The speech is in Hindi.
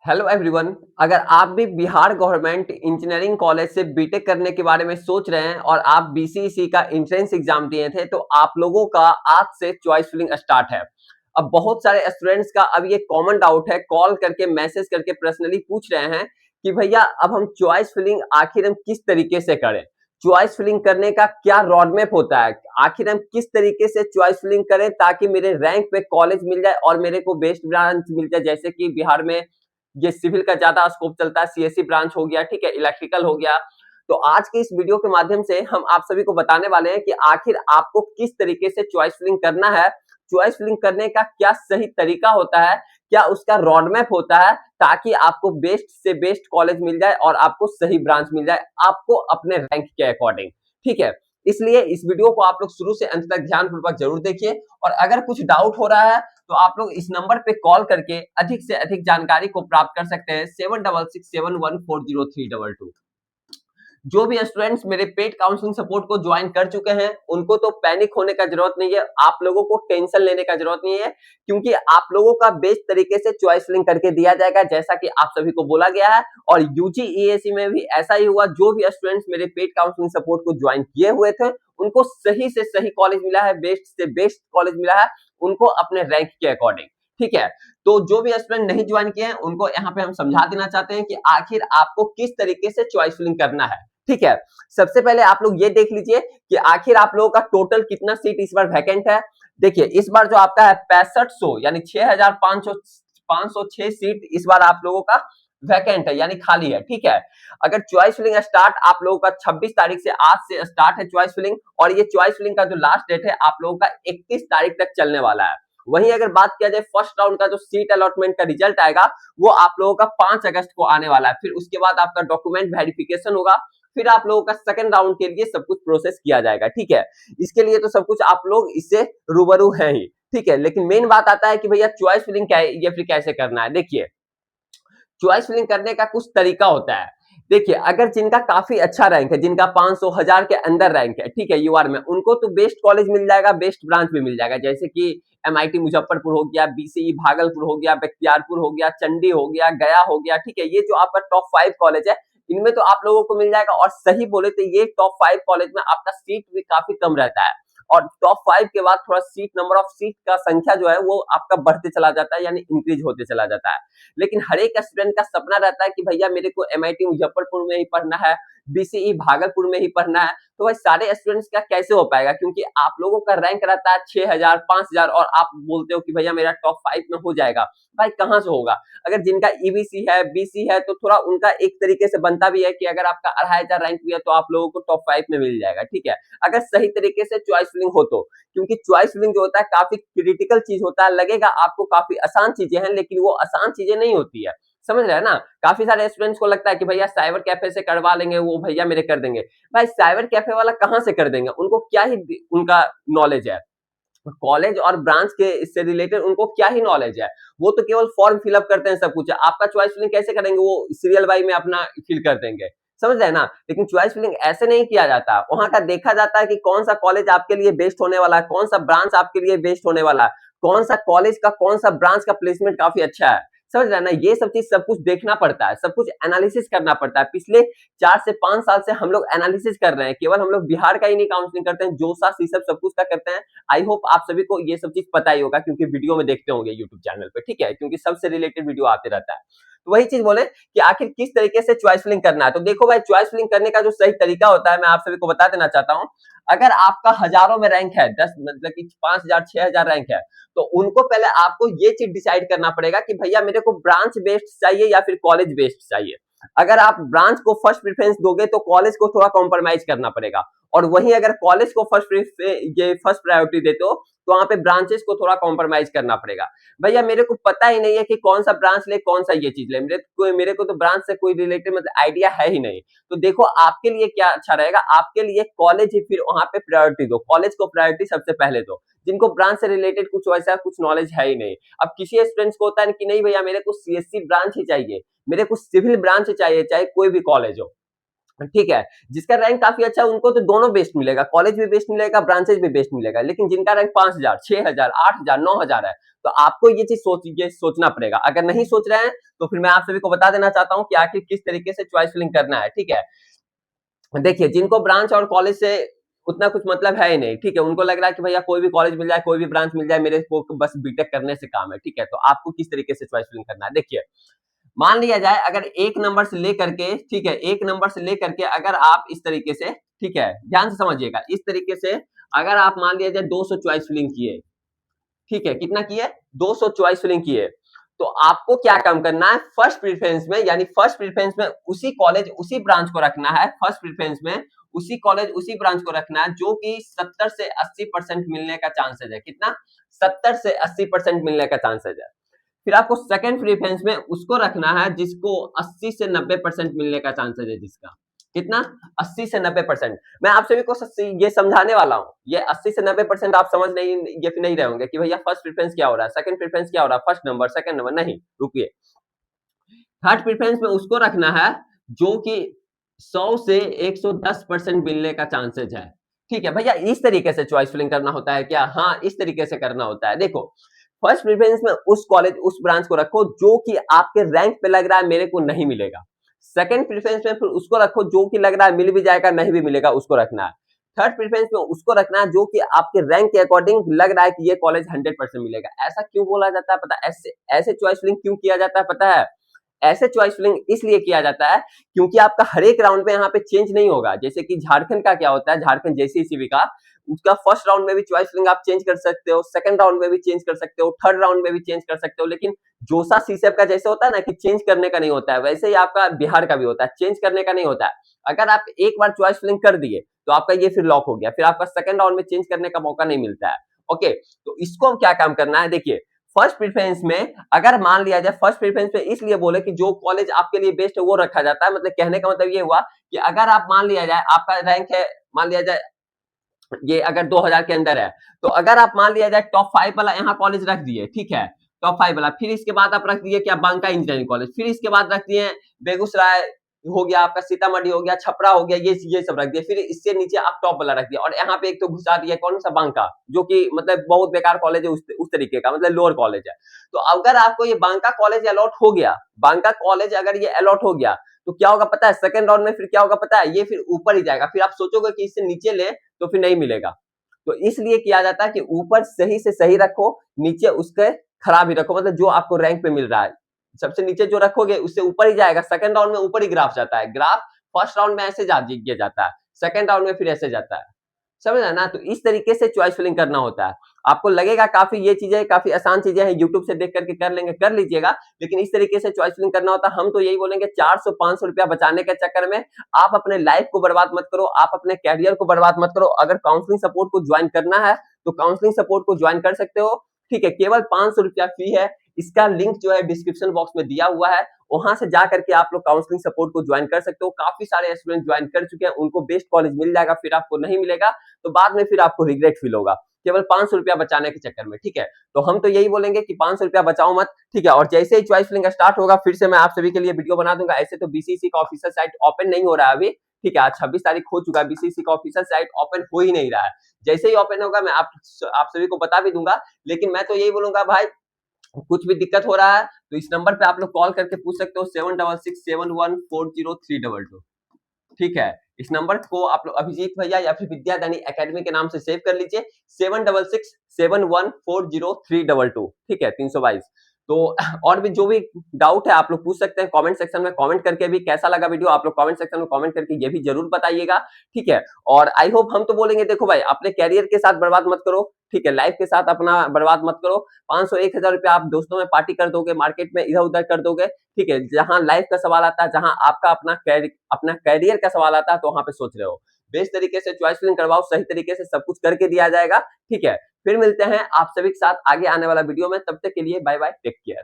Hello everyone. अगर आप भी बिहार गवर्नमेंट इंजीनियरिंग कॉलेज से बीटेक करने के बारे में सोच रहे हैं और आप बीसीईसी का एंट्रेंस एग्जाम दिए थे तो आप लोगों का आज से चॉइस फिलिंग स्टार्ट है। अब बहुत सारे स्टूडेंट्स का अब ये कॉमन डाउट है, कॉल करके मैसेज करके पर्सनली पूछ रहे हैं कि भैया अब हम चॉइस फिलिंग आखिर हम किस तरीके से करें। चॉइस फिलिंग करने का क्या रोड मैप होता है, आखिर हम किस तरीके से चॉइस फिलिंग करें ताकि मेरे रैंक पे कॉलेज मिल जाए और मेरे को बेस्ट ब्रांच मिल जाए। जैसे कि बिहार में ये सिविल का ज्यादा स्कोप चलता है, सीएससी ब्रांच हो गया, ठीक है, इलेक्ट्रिकल हो गया। तो आज के इस वीडियो के माध्यम से हम आप सभी को बताने वाले हैं कि आखिर आपको किस तरीके से चॉइस फिलिंग करना है, चॉइस फिलिंग करने का क्या सही तरीका होता है, क्या उसका रोड मैप होता है ताकि आपको बेस्ट से बेस्ट कॉलेज मिल जाए और आपको सही ब्रांच मिल जाए आपको अपने रैंक के अकॉर्डिंग। ठीक है, इसलिए इस वीडियो को आप लोग शुरू से अंत तक ध्यानपूर्वक जरूर देखिए और अगर कुछ डाउट हो रहा है तो आप लोग इस नंबर पे कॉल करके अधिक से अधिक जानकारी को प्राप्त कर सकते हैं 7667140322। जो भी स्टूडेंट्स मेरे पेड काउंसलिंग सपोर्ट को ज्वाइन कर चुके हैं उनको तो पैनिक होने का जरूरत नहीं है, आप लोगों को टेंशन लेने का जरूरत नहीं है, क्योंकि आप लोगों का बेस्ट तरीके से चॉइस फिलिंग करके दिया जाएगा जैसा कि आप सभी को बोला गया है। और यूजी ईएसी में भी ऐसा ही हुआ, जो भी स्टूडेंट्स मेरे पेड काउंसलिंग सपोर्ट को ज्वाइन किए हुए थे उनको सही से सही कॉलेज मिला है, बेस्ट से बेस्ट कॉलेज मिला है उनको अपने रैंक के अकॉर्डिंग। ठीक है, तो जो भी स्टूडेंट नहीं ज्वाइन किए हैं उनको यहाँ पे हम समझा देना चाहते हैं कि आखिर आपको किस तरीके से चॉइस फिलिंग करना है। ठीक है, सबसे पहले आप लोग ये देख लीजिए कि आखिर आप लोगों का टोटल कितना सीट इस बार वैकेंट है। देखिए इस बार जो आपका है 6500 यानी 6506 सीट इस बार आप लोगों का वैकेंट है यानी खाली है। ठीक है, अगर चॉइस फिलिंग स्टार्ट आप लोगों का 26 तारीख से आज से स्टार्ट है चॉइस फिलिंग, और ये चॉइस फिलिंग का जो लास्ट डेट है आप लोगों का 31 तारीख तक चलने वाला है। वहीं अगर बात किया जाए फर्स्ट राउंड का जो सीट अलॉटमेंट का रिजल्ट आएगा वो आप लोगों का 5 अगस्त को आने वाला है। फिर उसके बाद आपका डॉक्यूमेंट वेरिफिकेशन होगा, फिर आप लोगों का सेकंड राउंड के लिए सब कुछ प्रोसेस किया जाएगा। ठीक है, इसके लिए तो सब कुछ आप लोग इससे रूबरू हैं ही। ठीक है, लेकिन मेन बात आता है कि भैया चॉइस फिलिंग क्या है, ये फिर कैसे करना है। देखिए चॉइस फिलिंग करने का कुछ तरीका होता है। देखिए अगर जिनका काफी अच्छा रैंक है, जिनका 500 1000 के अंदर रैंक है, ठीक है, यूआर में, उनको तो बेस्ट कॉलेज मिल जाएगा, बेस्ट ब्रांच भी मिल जाएगा। जैसे कि एमआईटी मुजफ्फरपुर हो गया, बीसीई भागलपुर हो गया, बख्तियारपुर हो गया, चंडी हो गया, गया हो गया। ठीक है, ये जो आपका टॉप 5 कॉलेज है इनमें तो आप लोगों को मिल जाएगा। और सही बोले तो ये टॉप 5 कॉलेज में आपका सीट भी काफी कम रहता है और टॉप 5 के बाद थोड़ा सीट नंबर ऑफ सीट का संख्या जो है वो आपका बढ़ते चला जाता है यानी इंक्रीज होते चला जाता है। लेकिन हर एक स्टूडेंट का सपना रहता है कि भैया मेरे को एमआईटी मुजफ्फरपुर में ही पढ़ना है, बीसीई भागलपुर में ही पढ़ना है। तो भाई सारे स्टूडेंट्स का कैसे हो पाएगा, क्योंकि आप लोगों का रैंक रहता है 6000 5000 और आप बोलते हो कि भैया मेरा टॉप 5 में हो जाएगा। भाई कहां से होगा। अगर जिनका ईबीसी है, बीसी है, तो थोड़ा उनका एक तरीके से बनता भी है कि अगर आपका 2500 रैंक भी है तो आप लोगों को टॉप 5 में मिल जाएगा। ठीक है, अगर सही तरीके से चॉइस फिलिंग हो तो, क्योंकि चॉइस फिलिंग जो होता है काफी क्रिटिकल चीज होता है। लगेगा आपको काफी आसान चीजें हैं लेकिन वो आसान चीजें नहीं होती है, समझ रहे हैं ना। काफी सारे स्टूडेंट्स को लगता है कि भैया साइबर कैफे से करवा लेंगे, वो भैया मेरे कर देंगे। भाई साइबर कैफे वाला कहां से कर देंगे, उनको क्या ही उनका नॉलेज है, कॉलेज और ब्रांच के इससे रिलेटेड उनको क्या ही नॉलेज है। वो तो केवल फॉर्म फिलअप करते हैं, सब कुछ है। आपका चॉइस फिलिंग कैसे करेंगे, वो सीरियल वाई में अपना फिल कर देंगे, समझ रहे हैं ना। लेकिन चॉइस फिलिंग ऐसे नहीं किया जाता, वहां का देखा जाता है कि कौन सा कॉलेज आपके लिए बेस्ट होने वाला है, कौन सा ब्रांच आपके लिए बेस्ट होने वाला है, कौन सा कॉलेज का कौन सा ब्रांच का प्लेसमेंट काफी अच्छा है, समझ रहे हैं ना। ये सब चीज सब कुछ देखना पड़ता है, सब कुछ एनालिसिस करना पड़ता है। पिछले 4 से 5 साल से हम लोग एनालिसिस कर रहे हैं, केवल हम लोग बिहार का ही नहीं काउंसलिंग करते हैं, जोसा सीसप सब कुछ का करते हैं। आई होप आप सभी को ये सब चीज पता ही होगा क्योंकि वीडियो में देखते होंगे यूट्यूब चैनल पे। ठीक है, क्योंकि सबसे रिलेटेड वीडियो आते रहता है। तो वही चीज बोले कि आखिर किस तरीके से चॉइस फिलिंग करना है। तो देखो भाई चॉइस फिलिंग करने का जो सही तरीका होता है मैं आप सभी को बता देना चाहता हूँ। अगर आपका हजारों में रैंक है, 10 मतलब कि 5000 6000 रैंक है, तो उनको पहले आपको ये चीज डिसाइड करना पड़ेगा कि भैया मेरे को ब्रांच बेस्ड चाहिए या फिर कॉलेज बेस्ड चाहिए। अगर आप ब्रांच को फर्स्ट प्रेफरेंस दोगे तो कॉलेज को थोड़ा कॉम्प्रोमाइज करना पड़ेगा, और वहीं अगर कॉलेज को फर्स्ट प्रायोरिटी देते हो तो वहां पे ब्रांचेस को थोड़ा कॉम्प्रोमाइज करना पड़ेगा। भैया मेरे को पता ही नहीं है कि कौन सा ब्रांच ले, कौन सा ये चीज ले, मेरे को तो ब्रांच से कोई रिलेटेड मतलब आइडिया है ही नहीं। तो देखो आपके लिए क्या अच्छा रहेगा, आपके लिए कॉलेज ही फिर वहां पे प्रायोरिटी दो, कॉलेज को प्रायोरिटी सबसे पहले दो, जिनको ब्रांच से रिलेटेड कुछ वैसा कुछ नॉलेज है ही नहीं। अब किसी स्टूडेंट्स को होता है कि नहीं भैया मेरे को सीएससी ब्रांच ही चाहिए, मेरे को सिविल ब्रांच चाहिए, चाहे कोई भी कॉलेज हो, ठीक है, जिसका रैंक काफी अच्छा है उनको तो दोनों बेस्ट मिलेगा, कॉलेज भी बेस्ट मिलेगा, ब्रांचेज भी बेस्ट मिलेगा। लेकिन जिनका रैंक 5000, 6000, 8000, 9000 है, तो आपको ये चीज सोचना पड़ेगा। अगर नहीं सोच रहे हैं तो फिर मैं आप सभी को बता देना चाहता हूँ कि आखिर किस तरीके से चॉइस फिलिंग करना है। ठीक है, देखिए जिनको ब्रांच और कॉलेज से उतना कुछ मतलब है ही नहीं, ठीक है, उनको लग रहा है कि भैया कोई भी कॉलेज मिल जाए, कोई भी ब्रांच मिल जाए, मेरे को बस बीटेक करने से काम है। ठीक है, तो आपको किस तरीके से चॉइस फिलिंग करना है, देखिए मान लिया जाए अगर एक नंबर से लेकर के, ठीक है, एक नंबर से लेकर के अगर आप इस तरीके से, ठीक है, ध्यान से समझिएगा, इस तरीके से अगर आप मान लिया जाए 200 चॉइस फिलिंग किए, ठीक है, कितना किए, 200 चॉइस फिलिंग किए, तो आपको क्या काम करना है, फर्स्ट प्रेफरेंस में, यानी फर्स्ट प्रेफरेंस में उसी कॉलेज उसी ब्रांच को रखना है, फर्स्ट प्रेफरेंस में उसी कॉलेज उसी ब्रांच को रखना है जो कि 70 से 80% मिलने का चांसेस है। कितना, 70 से 80% मिलने का चांसेस है। फिर आपको सेकंड प्रेफरेंस में उसको रखना है जिसको 80 से 90% मिलने का चांसेस है, जिसका कितना, 80 से 90%। मैं आप सभी को ये समझाने वाला हूं, ये 80 से 90% आप समझ नहीं रहे होंगे कि भैया फर्स्ट प्रेफरेंस क्या हो रहा है, सेकंड प्रेफरेंस क्या हो रहा है, फर्स्ट नंबर, सेकंड नंबर, नहीं, रुकिए। थर्ड प्रेफरेंस में उसको रखना है जो कि 100 से 110% मिलने का चांसेस है। ठीक है भैया, इस तरीके से चॉइस फिलिंग करना होता है क्या, हाँ इस तरीके से करना होता है। देखो फर्स्ट प्रेफरेंस में उस कॉलेज उस ब्रांच को रखो जो कि आपके रैंक पे लग रहा है मेरे को नहीं मिलेगा। सेकंड प्रेफरेंस में फिर उसको रखो जो कि लग रहा है मिल भी जाएगा, नहीं भी मिलेगा, उसको रखना है। थर्ड प्रेफरेंस में उसको रखना है जो कि आपके रैंक के अकॉर्डिंग लग रहा है कि ये कॉलेज 100% मिलेगा। ऐसा क्यों बोला जाता है पता है, ऐसे चॉइस फिलिंग क्यों किया जाता है पता है, ऐसे चॉइस फिलिंग इसलिए किया जाता है क्योंकि आपका हर एक राउंड में यहाँ पे चेंज नहीं होगा। जैसे कि झारखंड का क्या होता है, झारखंड जेसीसीबी का, उसका फर्स्ट राउंड में भी चॉइस फिलिंग आप चेंज कर सकते हो, सेकंड राउंड में भी चेंज कर सकते हो, थर्ड राउंड में भी चेंज कर सकते हो। लेकिन जोसा सीसेप का जैसे होता है ना कि चेंज करने का नहीं होता है, वैसे ही आपका बिहार का भी होता है, चेंज करने का नहीं होता है। अगर आप एक बार चॉइस फिलिंग कर दिए तो आपका ये फिर लॉक हो गया, फिर आपका सेकंड राउंड में चेंज करने का मौका नहीं मिलता है। ओके, तो इसको क्या काम करना है, देखिए फर्स्ट प्रेफरेंस में अगर मान लिया जाए, फर्स्ट प्रेफरेंस में इसलिए बोले कि जो कॉलेज आपके लिए बेस्ट है वो रखा जाता है। मतलब कहने का मतलब ये हुआ कि अगर आप मान लिया जाए आपका रैंक है, मान लिया जाए ये अगर 2000 के अंदर है, तो अगर आप मान लिया जाए टॉप 5 वाला यहाँ कॉलेज रख दिए, ठीक है, टॉप 5 वाला, फिर इसके बाद आप रख दिए क्या, बांका इंजीनियरिंग कॉलेज, फिर इसके बाद रख दिए बेगूसराय हो गया, आपका सीतामढ़ी हो गया, छपरा हो गया, ये सब रख दिए, फिर इससे नीचे आप टॉप वाला रख दिया, और यहाँ पे एक तो घुसा दिया कौन सा, बांका, जो कि मतलब बहुत बेकार कॉलेज है, उस तरीके का, मतलब लोअर कॉलेज है। तो अगर आपको ये बांका कॉलेज अलॉट हो गया, बांका कॉलेज अगर ये अलॉट हो गया, तो क्या होगा पता है, सेकंड राउंड में फिर क्या होगा पता है, ये फिर ऊपर ही जाएगा, फिर आप सोचोगे कि इससे नीचे ले तो फिर नहीं मिलेगा। तो इसलिए किया जाता है कि ऊपर सही से सही रखो, नीचे उसके खराब ही रखो, मतलब जो आपको रैंक पे मिल रहा है सबसे नीचे जो रखोगे उससे ऊपर ही जाएगा। सेकंड राउंड में ऊपर ही ग्राफ जाता है, ग्राफ फर्स्ट राउंड में ऐसे दिया जाता है, सेकंड राउंड में फिर ऐसे जाता है, समझा ना। तो इस तरीके से चॉइस फिलिंग करना होता है। आपको लगेगा काफी ये चीजें काफी आसान चीजें हैं, यूट्यूब से देख करके कर लेंगे, कर लीजिएगा, लेकिन इस तरीके से चॉइस फिलिंग करना होता है। हम तो यही बोलेंगे 400-500 रुपया बचाने के चक्कर में आप अपने लाइफ को बर्बाद मत करो, आप अपने कैरियर को बर्बाद मत करो। अगर काउंसलिंग सपोर्ट को ज्वाइन करना है तो काउंसलिंग सपोर्ट को ज्वाइन कर सकते हो, ठीक है, केवल 500 रुपया फी है। इसका लिंक जो है डिस्क्रिप्शन बॉक्स में दिया हुआ है, वहां से जाकर के आप लोग काउंसलिंग सपोर्ट को ज्वाइन कर सकते हो। काफी सारे स्टूडेंट ज्वाइन कर चुके हैं, उनको बेस्ट कॉलेज मिल जाएगा, फिर आपको नहीं मिलेगा तो बाद में फिर आपको रिग्रेट फील होगा, केवल 500 रुपया बचाने के चक्कर में, ठीक है। तो हम तो यही बोलेंगे कि 500 रुपया बचाओ मत, ठीक है। और जैसे ही चॉइस फिलिंग स्टार्ट होगा फिर से मैं आप सभी के लिए वीडियो बना दूंगा। ऐसे तो बीसीसी का ऑफिशियल साइट ओपन नहीं हो रहा है अभी, ठीक है, आज 26 तारीख हो चुका है, बीसीसी का ऑफिशियल साइट ओपन हो ही नहीं रहा है। जैसे ही ओपन होगा मैं आप सभी को बता भी दूंगा। लेकिन मैं तो यही बोलूंगा भाई, कुछ भी दिक्कत हो रहा है तो इस नंबर पे आप लोग कॉल करके पूछ सकते हो, 7667140322, ठीक है। इस नंबर को आप लोग अभिजीत भैया या फिर विद्यादानी एकेडमी के नाम से सेव कर लीजिए, 7667140322, ठीक है, 322। तो और भी जो भी डाउट है आप लोग पूछ सकते हैं कमेंट सेक्शन में, कमेंट करके भी कैसा लगा वीडियो आप लोग कमेंट सेक्शन में कमेंट करके ये भी जरूर बताइएगा, ठीक है। और आई होप, हम तो बोलेंगे देखो भाई अपने कैरियर के साथ बर्बाद मत करो, ठीक है, लाइफ के साथ अपना बर्बाद मत करो। 500-1000 रुपया आप दोस्तों में पार्टी कर दोगे, मार्केट में इधर उधर कर दोगे, ठीक है। जहां लाइफ का सवाल आता है, जहां आपका अपना कैरियर का सवाल आता है, तो वहां पे सोच रहे हो। बेस्ट तरीके से चॉइस फिलिंग करवाओ, सही तरीके से सब कुछ करके दिया जाएगा, ठीक है। फिर मिलते हैं आप सभी के साथ आगे आने वाला वीडियो में, तब तक के लिए बाय बाय, टेक केयर।